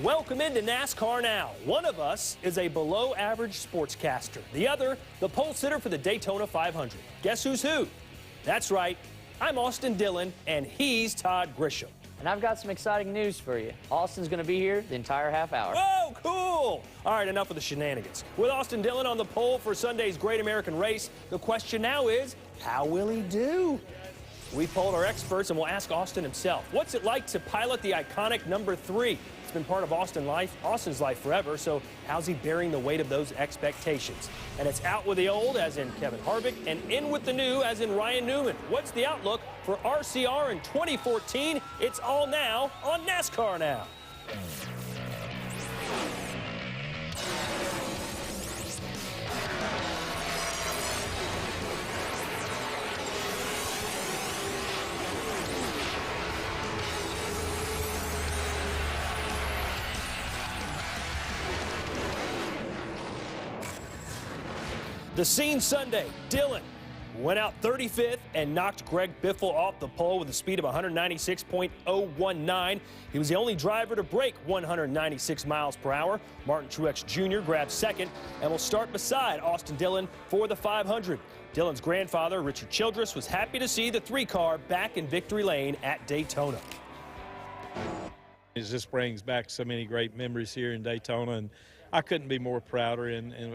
Welcome into NASCAR Now. One of us is a below-average sportscaster. The other, the pole sitter for the Daytona 500. Guess who's who? That's right. I'm Austin Dillon, and he's Todd Grisham. And I've got some exciting news for you. Austin's going to be here the entire half hour. Oh, cool. All right, enough of the shenanigans. With Austin Dillon on the pole for Sunday's Great American Race, the question now is, how will he do? We polled our experts, and we'll ask Austin himself. What's it like to pilot the iconic number 3? It's been part of Austin's life forever, so how's he bearing the weight of those expectations? And it's out with the old, as in Kevin Harvick, and in with the new, as in Ryan Newman. What's the outlook for RCR in 2014? It's all now on NASCAR Now. The scene Sunday, Dillon went out 35th and knocked Greg Biffle off the pole with a speed of 196.019. He was the only driver to break 196 miles per hour. Martin Truex Jr. grabbed second and will start beside Austin Dillon for the 500. Dillon's grandfather, Richard Childress, was happy to see the 3-car back in victory lane at Daytona. It just brings back so many great memories here in Daytona, and I couldn't be more prouder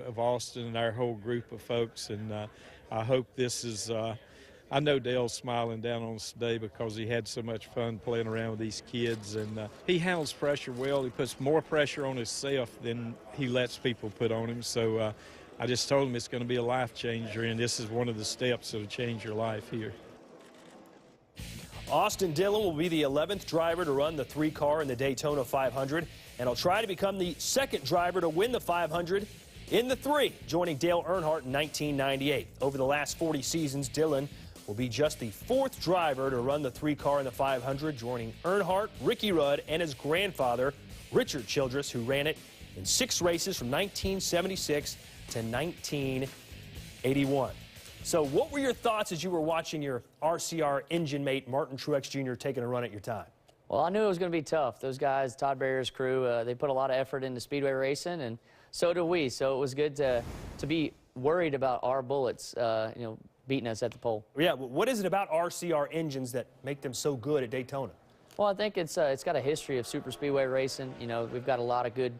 of Austin and our whole group of folks. And I hope this is, I know Dale's smiling down on us today because he had so much fun playing around with these kids. And he handles pressure well. He puts more pressure on himself than he lets people put on him. So I just told him it's going to be a life changer, and this is one of the steps that'll change your life here. Austin Dillon will be the 11th driver to run the 3-car in the Daytona 500, and he'll try to become the 2nd driver to win the 500 in the 3, joining Dale Earnhardt in 1998. Over the last 40 seasons, Dillon will be just the 4th driver to run the 3-car in the 500, joining Earnhardt, Ricky Rudd, and his grandfather, Richard Childress, who ran it in 6 races from 1976 to 1981. So what were your thoughts as you were watching your RCR engine mate, Martin Truex Jr., taking a run at your time? Well, I knew it was going to be tough. Those guys, Todd Barrier's crew, they put a lot of effort into speedway racing, and so do we. So it was good to be worried about our bullets, beating us at the pole. Yeah, what is it about RCR engines that make them so good at Daytona? Well, I think it's got a history of super speedway racing. We've got a lot of good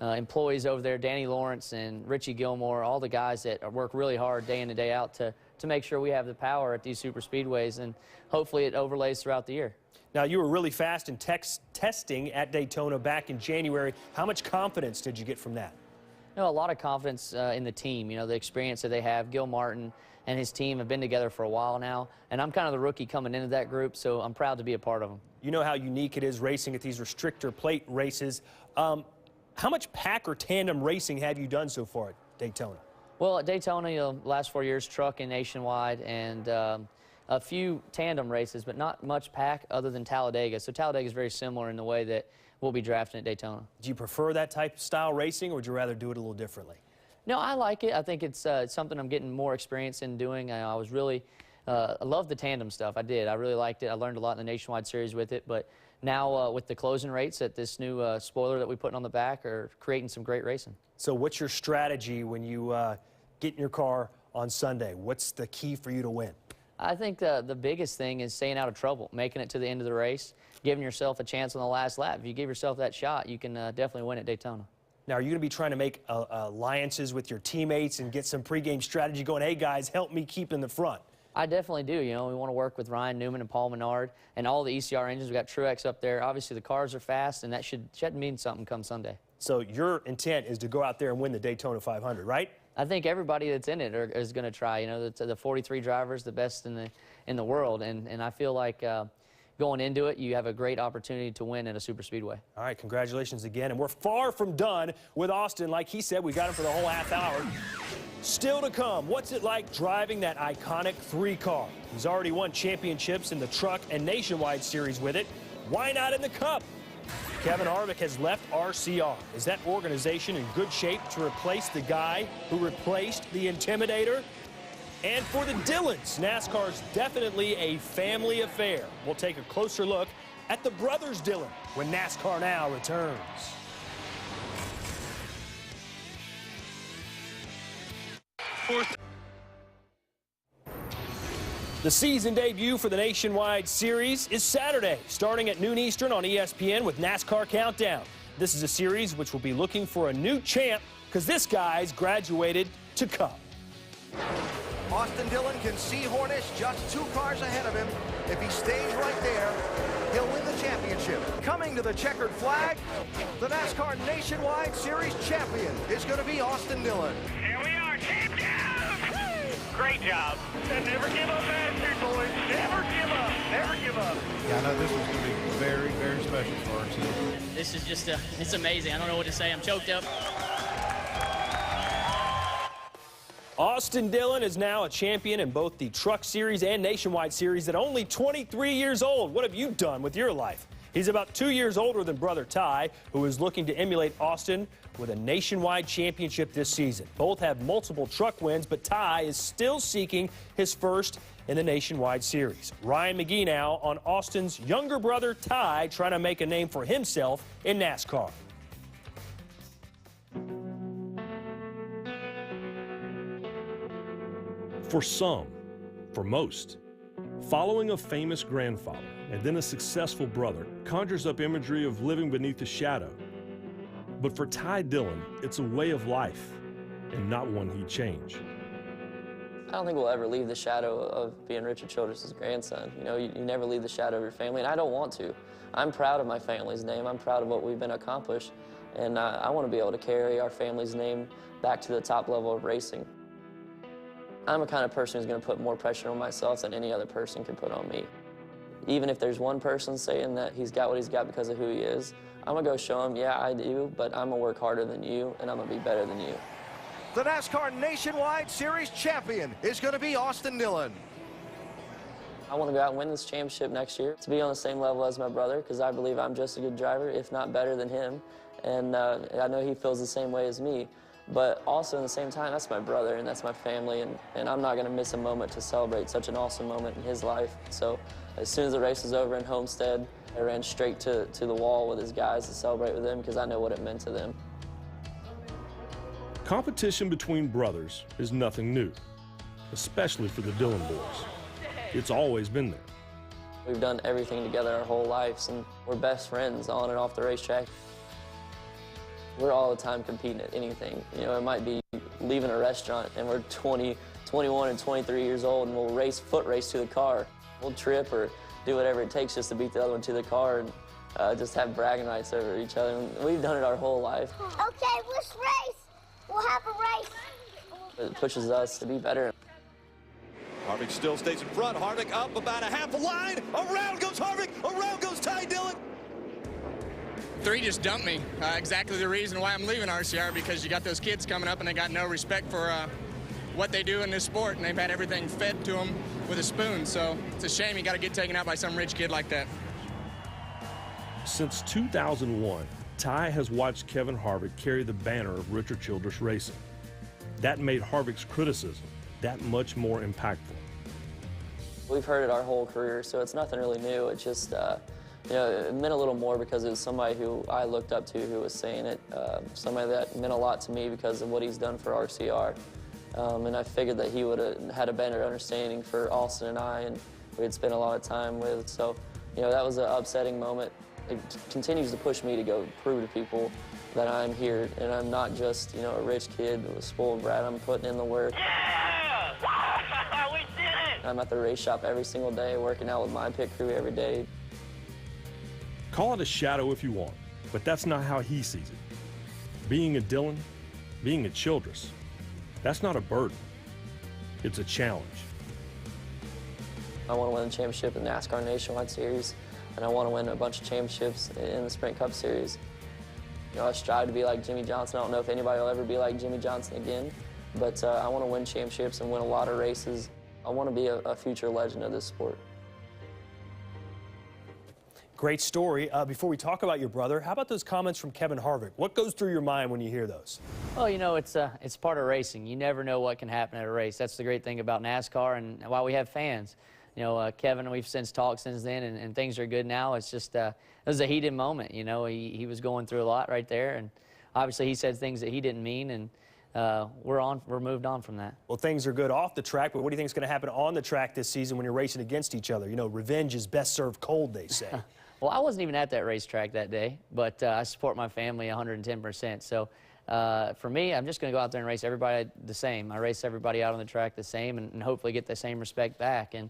employees over there, Danny Lawrence and Richie Gilmore, all the guys that work really hard day in and day out to make sure we have the power at these super speedways, and hopefully it overlays throughout the year. Now, you were really fast in testing at Daytona back in January. How much confidence did you get from that? A lot of confidence in the team, the experience that they have. Gil Martin and his team have been together for a while now, and I'm kind of the rookie coming into that group, so I'm proud to be a part of them. You know how unique it is racing at these restrictor plate races. How much pack or tandem racing have you done so far at Daytona? Well, at Daytona, last 4 years, truck and nationwide, and a few tandem races, but not much pack other than Talladega. So Talladega is very similar in the way that we'll be drafting at Daytona. Do you prefer that type of style racing, or would you rather do it a little differently? No, I like it. I think it's something I'm getting more experience in doing. I was really, I love the tandem stuff. I did. I really liked it. I learned a lot in the Nationwide Series with it, but now with the closing rates at this new spoiler that we put on the back are creating some great racing. So what's your strategy when you get in your car on Sunday? What's the key for you to win? I think the biggest thing is staying out of trouble, making it to the end of the race, giving yourself a chance on the last lap. If you give yourself that shot, you can definitely win at Daytona. Now, are you going to be trying to make alliances with your teammates and get some pregame strategy going, hey, guys, help me keep in the front? I definitely do. We want to work with Ryan Newman and Paul Menard and all the ECR engines. We've got Truex up there. Obviously, the cars are fast, and that should mean something come Sunday. So your intent is to go out there and win the Daytona 500, right? I think everybody that's in it is going to try. The 43 drivers, the best in the world, and I feel like going into it, you have a great opportunity to win at a super speedway. All right, congratulations again. And we're far from done with Austin. Like he said, we got him for the whole half hour. Still to come, what's it like driving that iconic 3-car? He's already won championships in the truck and nationwide series with it. Why not in the Cup? Kevin Harvick has left RCR. Is that organization in good shape to replace the guy who replaced the Intimidator? And for the Dillons, NASCAR's definitely a family affair. We'll take a closer look at the brothers Dillon when NASCAR Now returns. The season debut for the Nationwide Series is Saturday, starting at noon Eastern on ESPN with NASCAR Countdown. This is a series which will be looking for a new champ because this guy's graduated to Cup. Austin Dillon can see Hornish just 2 cars ahead of him. If he stays right there, he'll win the championship. Coming to the checkered flag, the NASCAR Nationwide Series champion is going to be Austin Dillon. Here we are, champions! Great job. And never give up attitude, boys. Never give up. Never give up. Yeah, I know this is going to be very, very special for our team. This is just, it's amazing. I don't know what to say. I'm choked up. Austin Dillon is now a champion in both the Truck Series and Nationwide Series at only 23 years old. What have you done with your life? He's about 2 years older than brother Ty, who is looking to emulate Austin with a nationwide championship this season. Both have multiple truck wins, but Ty is still seeking his first in the Nationwide Series. Ryan McGee now on Austin's younger brother Ty, trying to make a name for himself in NASCAR. For some, for most, following a famous grandfather and then a successful brother conjures up imagery of living beneath a shadow. But for Ty Dillon, it's a way of life and not one he'd change. I don't think we'll ever leave the shadow of being Richard Childress' grandson. You know, you never leave the shadow of your family, and I don't want to. I'm proud of my family's name. I'm proud of what we've been accomplished, and I want to be able to carry our family's name back to the top level of racing. I'm the kind of person who's going to put more pressure on myself than any other person can put on me. Even if there's one person saying that he's got what he's got because of who he is, I'm going to go show him, yeah, I do, but I'm going to work harder than you, and I'm going to be better than you. The NASCAR Nationwide Series champion is going to be Austin Dillon. I want to go out and win this championship next year, to be on the same level as my brother, because I believe I'm just a good driver, if not better than him. And I know he feels the same way as me. But also, at the same time, that's my brother and that's my family, and I'm not going to miss a moment to celebrate such an awesome moment in his life. So as soon as the race was over in Homestead, I ran straight to the wall with his guys to celebrate with them because I know what it meant to them. Competition between brothers is nothing new, especially for the Dillon boys. It's always been there. We've done everything together our whole lives, and we're best friends on and off the racetrack. We're all the time competing at anything. You know, it might be leaving a restaurant and we're 20, 21, and 23 years old, and we'll foot race to the car. We'll trip or do whatever it takes just to beat the other one to the car and just have bragging rights over each other. And we've done it our whole life. Okay, let's race. We'll have a race. It pushes us to be better. Harvick still stays in front. Harvick up about a half a line. Around goes Harvick. Around goes Ty Dillon. 3 just dumped me. Exactly the reason why I'm leaving RCR, because you got those kids coming up and they got no respect for what they do in this sport, and they've had everything fed to them with a spoon. So it's a shame you got to get taken out by some rich kid like that. Since 2001, Ty has watched Kevin Harvick carry the banner of Richard Childress Racing. That made Harvick's criticism that much more impactful. We've heard it our whole career, so it's nothing really new. It's just, you know, it meant a little more because it was somebody who I looked up to who was saying it, somebody that meant a lot to me because of what he's done for RCR. And I figured that he would have had a better understanding for Austin and I, and we'd spent a lot of time with. So, you know, that was an upsetting moment. It continues to push me to go prove to people that I'm here and I'm not just, you know, a rich kid with a spoiled brat. I'm putting in the work. Yeah! We did it! I'm at the race shop every single day, working out with my pit crew every day. Call it a shadow if you want, but that's not how he sees it. Being a Dillon, being a Childress, that's not a burden. It's a challenge. I want to win a championship in the NASCAR Nationwide Series, and I want to win a bunch of championships in the Sprint Cup Series. You know, I strive to be like Jimmy Johnson. I don't know if anybody will ever be like Jimmy Johnson again, but I want to win championships and win a lot of races. I want to be a future legend of this sport. Great story. Before we talk about your brother, how about those comments from Kevin Harvick? What goes through your mind when you hear those? Well, you know, it's part of racing. You never know what can happen at a race. That's the great thing about NASCAR and why we have fans. You know, Kevin, we've since talked since then, and things are good now. It's just, it was a heated moment. You know, he was going through a lot right there, and obviously he said things that he didn't mean, and we're moved on from that. Well, things are good off the track, but what do you think is going to happen on the track this season when you're racing against each other? You know, revenge is best served cold, they say. Well, I wasn't even at that racetrack that day, but I support my family 110%. So for me, I'm just going to go out there and race everybody the same. I race everybody out on the track the same, and hopefully get the same respect back. And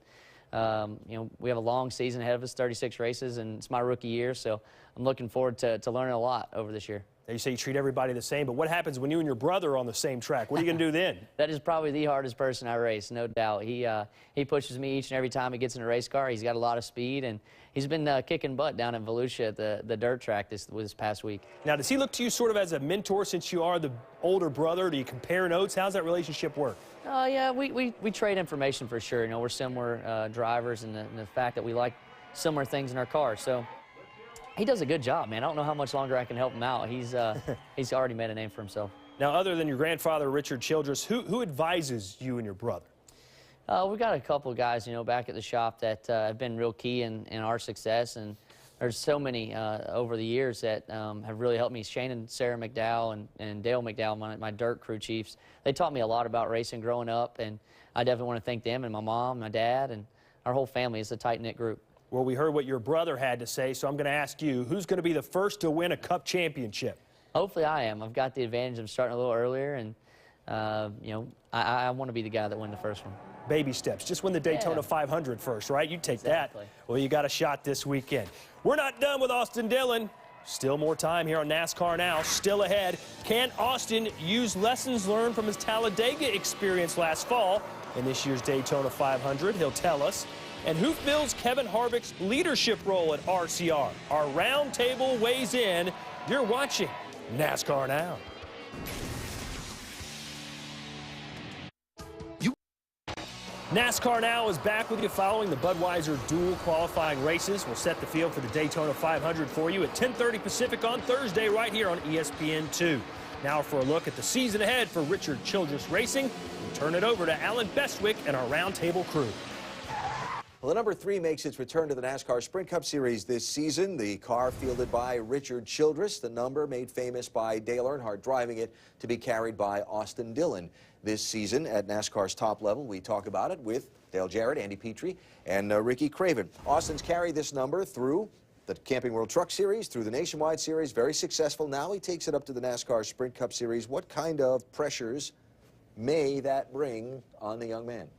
you know, we have a long season ahead of us, 36 races, and it's my rookie year, so I'm looking forward to learning a lot over this year. Now, you say you treat everybody the same, but what happens when you and your brother are on the same track? What are you going to do then? That is probably the hardest person I race, no doubt. He pushes me each and every time he gets in a race car. He's got a lot of speed, and he's been kicking butt down in Volusia at the dirt track this past week. Now, does he look to you sort of as a mentor since you are the older brother? Do you compare notes? How's that relationship work? Yeah, we trade information for sure. You know, we're similar drivers, and the fact that we like similar things in our cars. So he does a good job, man. I don't know how much longer I can help him out. He's already made a name for himself. Now, other than your grandfather, Richard Childress, who advises you and your brother? We've got a couple of guys, you know, back at the shop that have been real key in our success, and there's so many over the years that have really helped me. Shane and Sarah McDowell and Dale McDowell, my dirt crew chiefs, they taught me a lot about racing growing up, and I definitely want to thank them and my mom, my dad, and our whole family. It's a tight-knit group. Well, we heard what your brother had to say, so I'm going to ask you, who's going to be the first to win a Cup championship? Hopefully I am. I've got the advantage of starting a little earlier, and, you know, I want to be the guy that wins the first one. Baby steps. Just win the Daytona 500 first, right? You take Exactly. that. Well, you got a shot this weekend. We're not done with Austin Dillon. Still more time here on NASCAR Now. Still ahead. Can Austin use lessons learned from his Talladega experience last fall in this year's Daytona 500? He'll tell us. And who fills Kevin Harvick's leadership role at RCR? Our roundtable weighs in. You're watching NASCAR Now. NASCAR Now is back with you following the Budweiser dual qualifying races. We'll set the field for the Daytona 500 for you at 10:30 Pacific on Thursday right here on ESPN2. Now for a look at the season ahead for Richard Childress Racing, we turn it over to Alan Bestwick and our roundtable crew. Well, the number 3 makes its return to the NASCAR Sprint Cup Series this season. The car fielded by Richard Childress, the number made famous by Dale Earnhardt driving it, to be carried by Austin Dillon. This season at NASCAR's top level, we talk about it with Dale Jarrett, Andy Petrie, and Ricky Craven. Austin's carried this number through the Camping World Truck Series, through the Nationwide Series, very successful. Now he takes it up to the NASCAR Sprint Cup Series. What kind of pressures may that bring on the young man?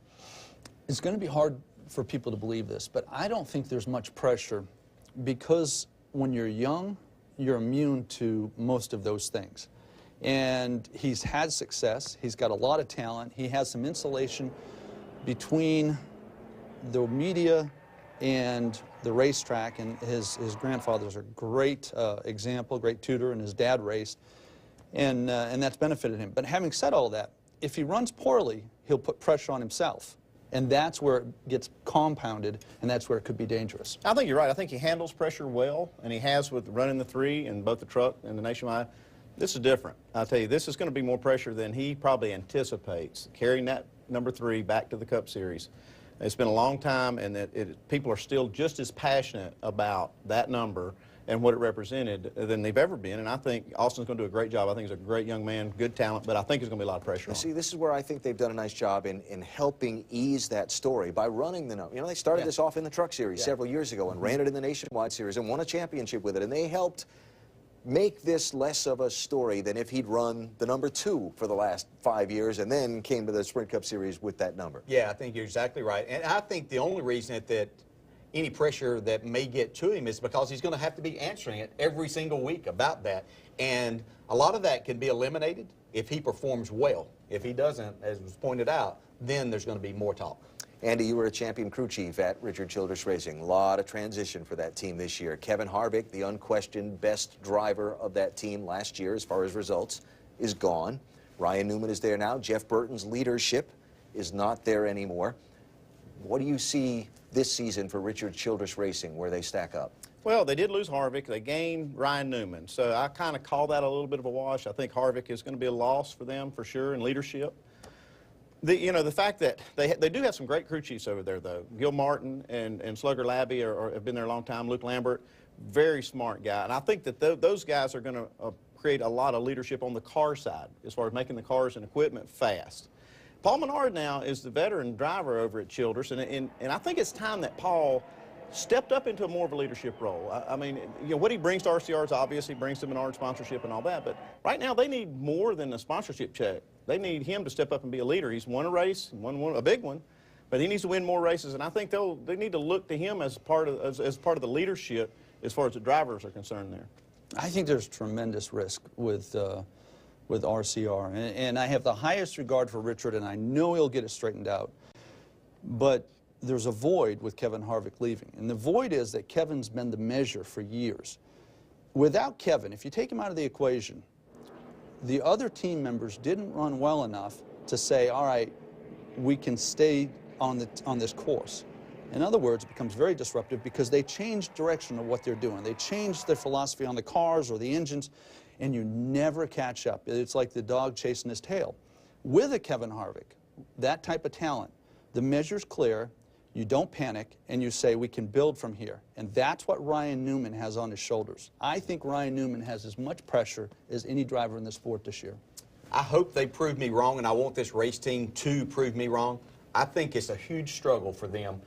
It's going to be hard for people to believe this, but I don't think there's much pressure because when you're young, you're immune to most of those things. And he's had success. He's got a lot of talent. He has some insulation between the media and the racetrack, and his grandfather's a great example, great tutor, and his dad raced, and that's benefited him. But having said all that, if he runs poorly, he'll put pressure on himself. And that's where it gets compounded, and that's where it could be dangerous. I think you're right. I think he handles pressure well, and he has with running the 3 in both the truck and the Nationwide. This is different. I'll tell you, this is going to be more pressure than he probably anticipates, carrying that number 3 back to the Cup Series. It's been a long time, and people are still just as passionate about that number and what it represented than they've ever been. And I think Austin's going to do a great job. I think he's a great young man, good talent, but I think there's going to be a lot of pressure on him. See, this is where I think they've done a nice job in helping ease that story by running the number. You know, they started this off in the Truck Series several years ago and ran it in the Nationwide Series and won a championship with it, and they helped make this less of a story than if he'd run the number 2 for the last 5 years and then came to the Sprint Cup Series with that number. Yeah, I think you're exactly right. And I think the only reason that any pressure that may get to him is because he's going to have to be answering it every single week about that. And a lot of that can be eliminated if he performs well. If he doesn't, as was pointed out, then there's going to be more talk. Andy, you were a champion crew chief at Richard Childress Racing. A lot of transition for that team this year. Kevin Harvick, the unquestioned best driver of that team last year as far as results, is gone. Ryan Newman is there now. Jeff Burton's leadership is not there anymore. What do you see this season for Richard Childress Racing, where they stack up? Well, they did lose Harvick. They gained Ryan Newman. So I kind of call that a little bit of a wash. I think Harvick is going to be a loss for them for sure in leadership. The fact that they do have some great crew chiefs over there, though. Gil Martin and Slugger Labby have been there a long time. Luke Lambert, very smart guy. And I think that those guys are going to create a lot of leadership on the car side as far as making the cars and equipment fast. Paul Menard now is the veteran driver over at Childress, and I think it's time that Paul stepped up into more of a leadership role. I mean, what he brings to RCR is obvious. He brings to Menard sponsorship and all that, but right now they need more than a sponsorship check. They need him to step up and be a leader. He's won a race, won a big one, but he needs to win more races, and I think they need to look to him as part of the leadership as far as the drivers are concerned there. I think there's tremendous risk with RCR, and I have the highest regard for Richard, and I know he'll get it straightened out. But there's a void with Kevin Harvick leaving, and the void is that Kevin's been the measure for years. Without Kevin, if you take him out of the equation, the other team members didn't run well enough to say, all right, we can stay on this course. In other words, it becomes very disruptive because they change direction of what they're doing. They change their philosophy on the cars or the engines, and you never catch up. It's like the dog chasing his tail. With a Kevin Harvick, that type of talent, the measure's clear, you don't panic, and you say, we can build from here. And that's what Ryan Newman has on his shoulders. I think Ryan Newman has as much pressure as any driver in the sport this year. I hope they prove me wrong, and I want this race team to prove me wrong. I think it's a huge struggle for them,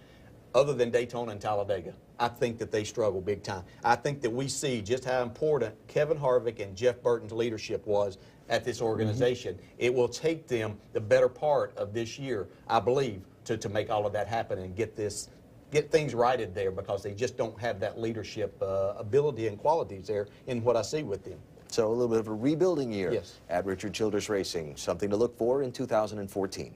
other than Daytona and Talladega. I think that they struggle big time. I think that we see just how important Kevin Harvick and Jeff Burton's leadership was at this organization. It will take them the better part of this year, I believe, to make all of that happen and get things righted there, because they just don't have that leadership ability and qualities there in what I see with them. So a little bit of a rebuilding year Yes. at Richard Childress Racing. Something to look for in 2014.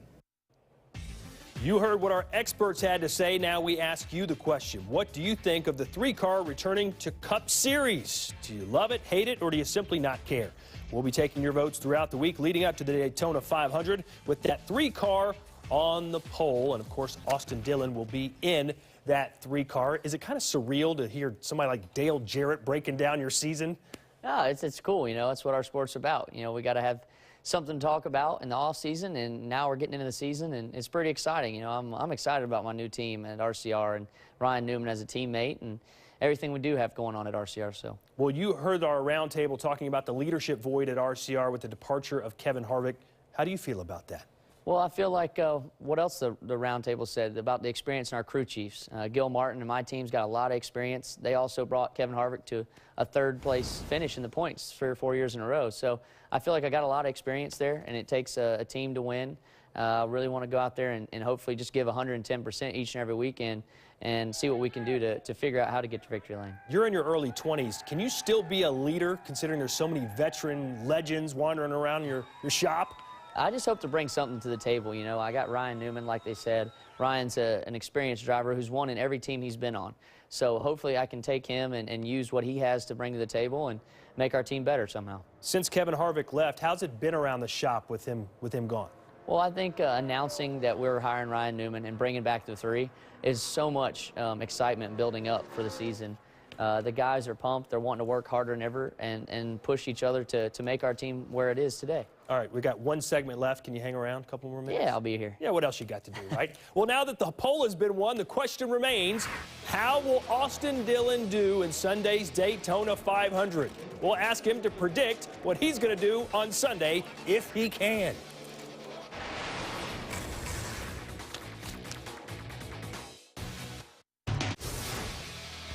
You heard what our experts had to say. Now we ask you the question. What do you think of the 3-car returning to Cup Series? Do you love it, hate it, or do you simply not care? We'll be taking your votes throughout the week leading up to the Daytona 500 with that 3-car on the pole. And, of course, Austin Dillon will be in that 3-car. Is it kind of surreal to hear somebody like Dale Jarrett breaking down your season? No, it's cool. You know, that's what our sport's about. You know, we got to have something to talk about in the off season, and now we're getting into the season, and it's pretty exciting. You know, I'm excited about my new team at RCR and Ryan Newman as a teammate and everything we do have going on at RCR. So, well, you heard our roundtable talking about the leadership void at RCR with the departure of Kevin Harvick. How do you feel about that? Well, I feel like what else the roundtable said about the experience in our crew chiefs. Gil Martin and my team's got a lot of experience. They also brought Kevin Harvick to a third-place finish in the points 3 or 4 years in a row. So I feel like I got a lot of experience there, and it takes a team to win. I really want to go out there and hopefully just give 110% each and every weekend and see what we can do to figure out how to get to victory lane. You're in your early 20s. Can you still be a leader considering there's so many veteran legends wandering around your shop? I just hope to bring something to the table. You know, I got Ryan Newman, like they said. Ryan's an experienced driver who's won in every team he's been on. So hopefully I can take him and use what he has to bring to the table and make our team better somehow. Since Kevin Harvick left, how's it been around the shop with him gone? Well, I think announcing that we're hiring Ryan Newman and bringing back the 3 is so much excitement building up for the season. The guys are pumped. They're wanting to work harder than ever and push each other to make our team where it is today. All right, we got one segment left. Can you hang around a couple more minutes? Yeah, I'll be here. Yeah, what else you got to do, right? Well, now that the poll has been won, the question remains, how will Austin Dillon do in Sunday's Daytona 500? We'll ask him to predict what he's going to do on Sunday if he can.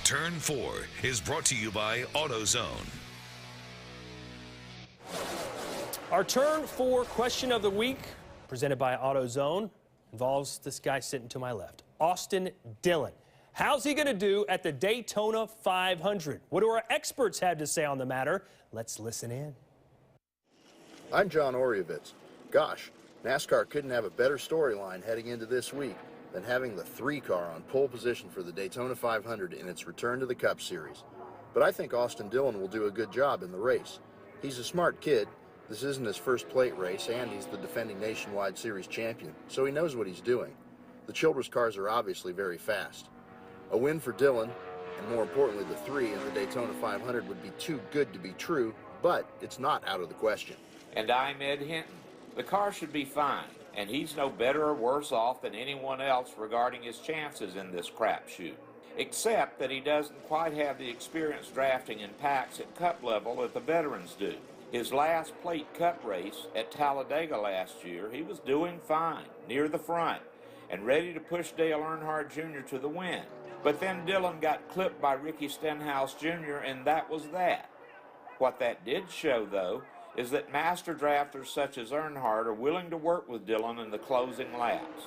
Turn 4 is brought to you by AutoZone. Our Turn 4 question of the week, presented by AutoZone, involves this guy sitting to my left, Austin Dillon. How's he going to do at the Daytona 500? What do our experts have to say on the matter? Let's listen in. I'm John Oriovitz. Gosh, NASCAR couldn't have a better storyline heading into this week than having the 3-car on pole position for the Daytona 500 in its return to the Cup Series. But I think Austin Dillon will do a good job in the race. He's a smart kid. This isn't his first plate race, and he's the defending Nationwide Series champion, so he knows what he's doing. The Childress cars are obviously very fast. A win for Dillon, and more importantly the 3 in the Daytona 500, would be too good to be true, but it's not out of the question. And I'm Ed Hinton. The car should be fine, and he's no better or worse off than anyone else regarding his chances in this crapshoot, except that he doesn't quite have the experience drafting in packs at Cup level that the veterans do. His last plate Cup race at Talladega last year, he was doing fine, near the front, and ready to push Dale Earnhardt Jr. to the win. But then Dillon got clipped by Ricky Stenhouse Jr., and that was that. What that did show, though, is that master drafters such as Earnhardt are willing to work with Dillon in the closing laps.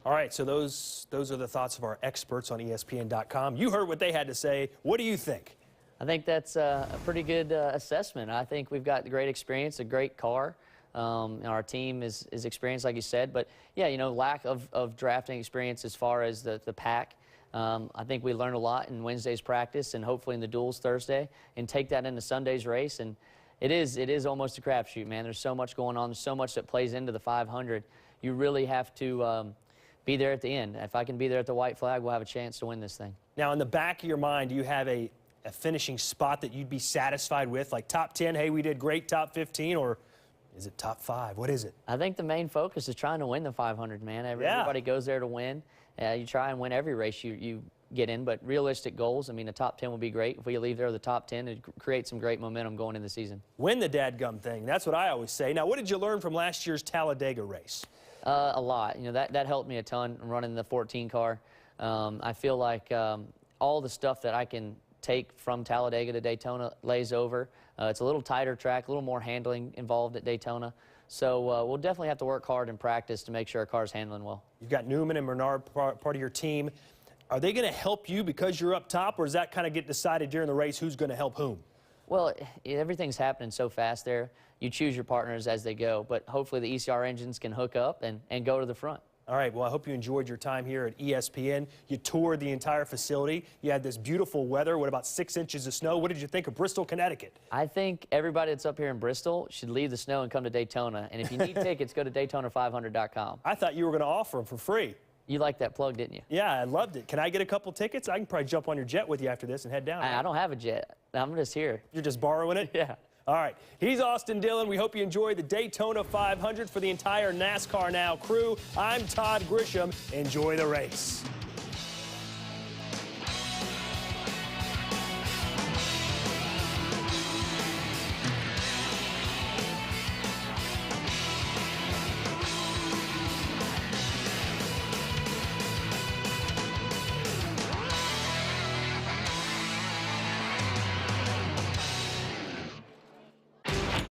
All right, so those are the thoughts of our experts on ESPN.com. You heard what they had to say. What do you think? I think that's a pretty good assessment. I think we've got great experience, a great car. Our team is experienced, like you said, but yeah, you know, lack of drafting experience as far as the pack. I think we learned a lot in Wednesday's practice and hopefully in the duels Thursday, and take that into Sunday's race. And it is almost a crapshoot, man. There's so much going on. There's so much that plays into the 500. You really have to be there at the end. If I can be there at the white flag, we'll have a chance to win this thing. Now, in the back of your mind, do you have a finishing spot that you'd be satisfied with? Like top 10, hey, we did great, top 15, or is it top 5? What is it? I think the main focus is trying to win the 500, man. Everybody goes there to win. You try and win every race you get in, but realistic goals, I mean, the top 10 would be great. If we leave there the top 10, it'd create some great momentum going into the season. Win the dadgum thing. That's what I always say. Now, what did you learn from last year's Talladega race? A lot. You know, that helped me a ton running the 14 car. I feel like all the stuff that I can take from Talladega to Daytona lays over. It's a little tighter track, a little more handling involved at Daytona. So we'll definitely have to work hard in practice to make sure our car's handling well. You've got Newman and Bernard part of your team. Are they going to help you because you're up top, or does that kind of get decided during the race who's going to help whom? Well, everything's happening so fast there. You choose your partners as they go, but hopefully the ECR engines can hook up and go to the front. All right, well, I hope you enjoyed your time here at ESPN. You toured the entire facility. You had this beautiful weather, what, about 6 inches of snow. What did you think of Bristol, Connecticut? I think everybody that's up here in Bristol should leave the snow and come to Daytona. And if you need tickets, go to Daytona500.com. I thought you were going to offer them for free. You liked that plug, didn't you? Yeah, I loved it. Can I get a couple tickets? I can probably jump on your jet with you after this and head down. I don't have a jet. I'm just here. You're just borrowing it? Yeah. All right. He's Austin Dillon. We hope you enjoyed the Daytona 500 for the entire NASCAR Now crew. I'm Todd Grisham. Enjoy the race.